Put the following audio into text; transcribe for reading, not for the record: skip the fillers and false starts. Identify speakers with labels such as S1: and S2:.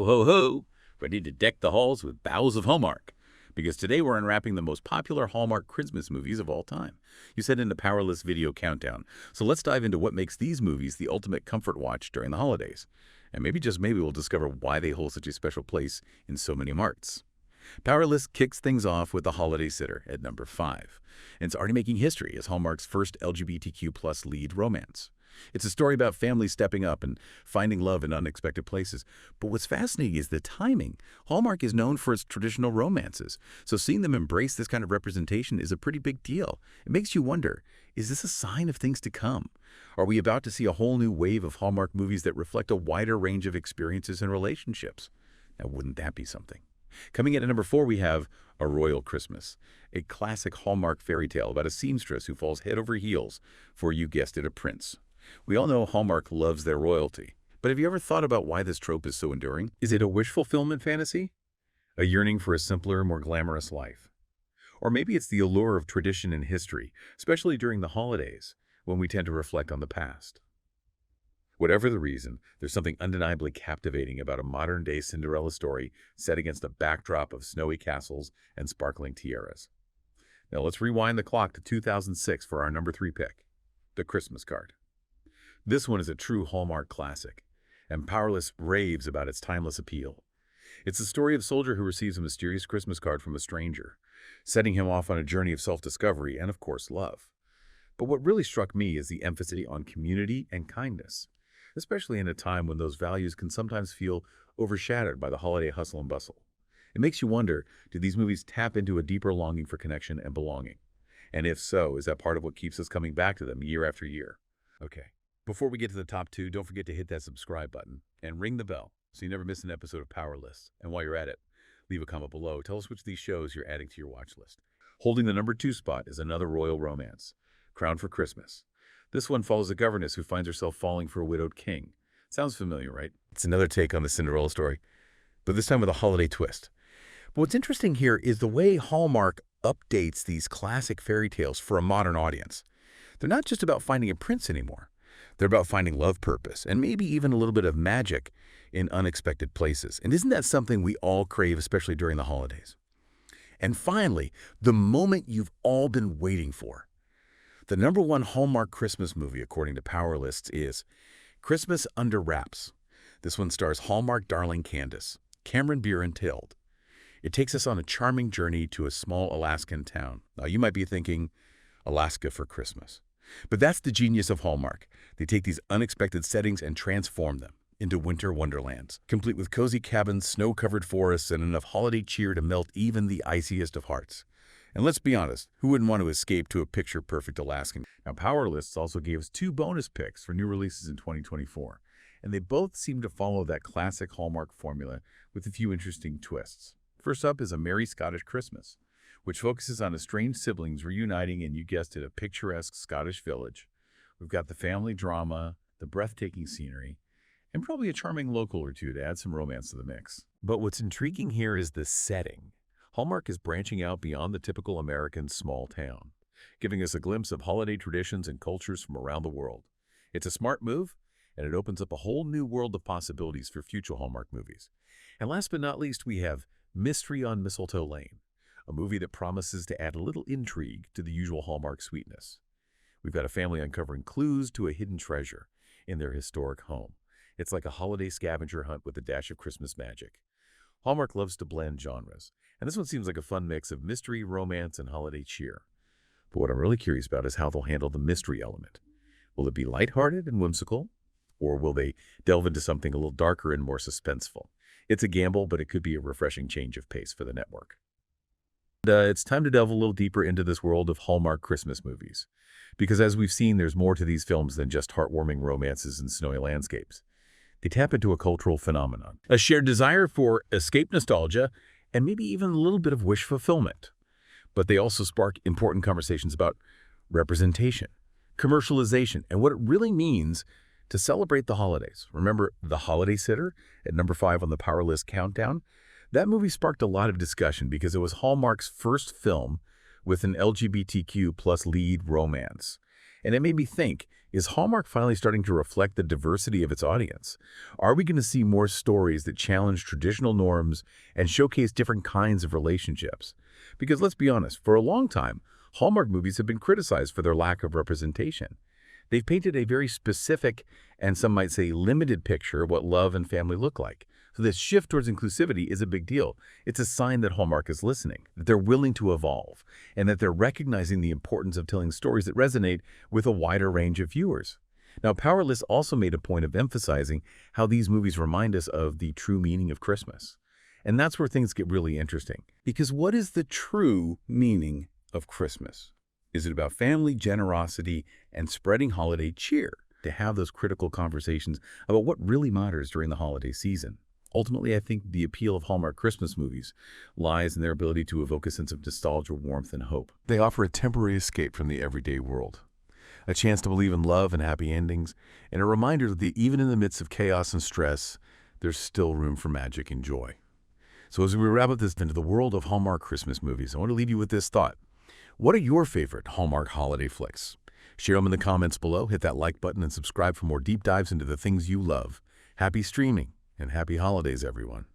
S1: Ho, ho, ho! Ready to deck the halls with boughs of Hallmark. Because today we're unwrapping the most popular Hallmark Christmas movies of all time. You said in the Powerless video countdown. So let's dive into what makes these movies the ultimate comfort watch during the holidays. And maybe, just maybe, we'll discover why they hold such a special place in so many hearts. Powerless kicks things off with The Holiday Sitter at number 5. And it's already making history as Hallmark's first LGBTQ+ lead romance. It's a story about families stepping up and finding love in unexpected places. But what's fascinating is the timing. Hallmark is known for its traditional romances, so seeing them embrace this kind of representation is a pretty big deal. It makes you wonder, is this a sign of things to come? Are we about to see a whole new wave of Hallmark movies that reflect a wider range of experiences and relationships? Now, wouldn't that be something? Coming in at number 4, we have A Royal Christmas, a classic Hallmark fairy tale about a seamstress who falls head over heels for, you guessed it, a prince. We all know Hallmark loves their royalty, but have you ever thought about why this trope is so enduring? Is it a wish fulfillment fantasy? A yearning for a simpler, more glamorous life? Or maybe it's the allure of tradition and history, especially during the holidays, when we tend to reflect on the past. Whatever the reason, there's something undeniably captivating about a modern-day Cinderella story set against a backdrop of snowy castles and sparkling tiaras. Now let's rewind the clock to 2006 for our number 3 pick, The Christmas Card. This one is a true Hallmark classic, and Powerless raves about its timeless appeal. It's the story of a soldier who receives a mysterious Christmas card from a stranger, setting him off on a journey of self-discovery and, of course, love. But what really struck me is the emphasis on community and kindness, especially in a time when those values can sometimes feel overshadowed by the holiday hustle and bustle. It makes you wonder, do these movies tap into a deeper longing for connection and belonging? And if so, is that part of what keeps us coming back to them year after year? Okay. Before we get to the top 2, don't forget to hit that subscribe button and ring the bell so you never miss an episode of Powerless. And while you're at it, leave a comment below. Tell us which of these shows you're adding to your watch list. Holding the number 2 spot is another royal romance, Crowned for Christmas. This one follows a governess who finds herself falling for a widowed king. Sounds familiar, right? It's another take on the Cinderella story, but this time with a holiday twist. But what's interesting here is the way Hallmark updates these classic fairy tales for a modern audience. They're not just about finding a prince anymore. They're about finding love purpose and maybe even a little bit of magic in unexpected places. And isn't that something we all crave, especially during the holidays? And finally, the moment you've all been waiting for. The number 1 Hallmark Christmas movie, according to Powerlist, is Christmas Under Wraps. This one stars Hallmark darling Candace, Cameron Bure, and Tilde. It takes us on a charming journey to a small Alaskan town. Now, you might be thinking, Alaska for Christmas. But that's the genius of Hallmark. They take these unexpected settings and transform them into winter wonderlands, complete with cozy cabins, snow-covered forests, and enough holiday cheer to melt even the iciest of hearts. And let's be honest, who wouldn't want to escape to a picture-perfect Alaskan? Now, Powerlist also gave us 2 bonus picks for new releases in 2024, and they both seem to follow that classic Hallmark formula with a few interesting twists. First up is A Merry Scottish Christmas, which focuses on estranged siblings reuniting in, you guessed it, a picturesque Scottish village. We've got the family drama, the breathtaking scenery, and probably a charming local or two to add some romance to the mix. But what's intriguing here is the setting. Hallmark is branching out beyond the typical American small town, giving us a glimpse of holiday traditions and cultures from around the world. It's a smart move, and it opens up a whole new world of possibilities for future Hallmark movies. And last but not least, we have Mystery on Mistletoe Lane, a movie that promises to add a little intrigue to the usual Hallmark sweetness. We've got a family uncovering clues to a hidden treasure in their historic home. It's like a holiday scavenger hunt with a dash of Christmas magic. Hallmark loves to blend genres, and this one seems like a fun mix of mystery, romance, and holiday cheer. But what I'm really curious about is how they'll handle the mystery element. Will it be lighthearted and whimsical, or will they delve into something a little darker and more suspenseful? It's a gamble, but it could be a refreshing change of pace for the network. It's time to delve a little deeper into this world of Hallmark Christmas movies, because as we've seen, there's more to these films than just heartwarming romances and snowy landscapes. They tap into a cultural phenomenon, a shared desire for escape nostalgia, and maybe even a little bit of wish fulfillment. But they also spark important conversations about representation, commercialization, and what it really means to celebrate the holidays. Remember The Holiday Sitter at number 5 on the Powerless countdown? That movie sparked a lot of discussion because it was Hallmark's first film with an LGBTQ plus lead romance. And it made me think, is Hallmark finally starting to reflect the diversity of its audience? Are we going to see more stories that challenge traditional norms and showcase different kinds of relationships? Because let's be honest, for a long time, Hallmark movies have been criticized for their lack of representation. They've painted a very specific, and some might say limited picture of what love and family look like. So this shift towards inclusivity is a big deal. It's a sign that Hallmark is listening, that they're willing to evolve, and that they're recognizing the importance of telling stories that resonate with a wider range of viewers. Now, Powerless also made a point of emphasizing how these movies remind us of the true meaning of Christmas. And that's where things get really interesting. Because what is the true meaning of Christmas? Is it about family, generosity, and spreading holiday cheer? To have those critical conversations about what really matters during the holiday season. Ultimately, I think the appeal of Hallmark Christmas movies lies in their ability to evoke a sense of nostalgia, warmth, and hope. They offer a temporary escape from the everyday world, a chance to believe in love and happy endings, and a reminder that even in the midst of chaos and stress, there's still room for magic and joy. So as we wrap up this into the world of Hallmark Christmas movies, I want to leave you with this thought. What are your favorite Hallmark holiday flicks? Share them in the comments below, hit that like button, and subscribe for more deep dives into the things you love. Happy streaming, and happy holidays, everyone.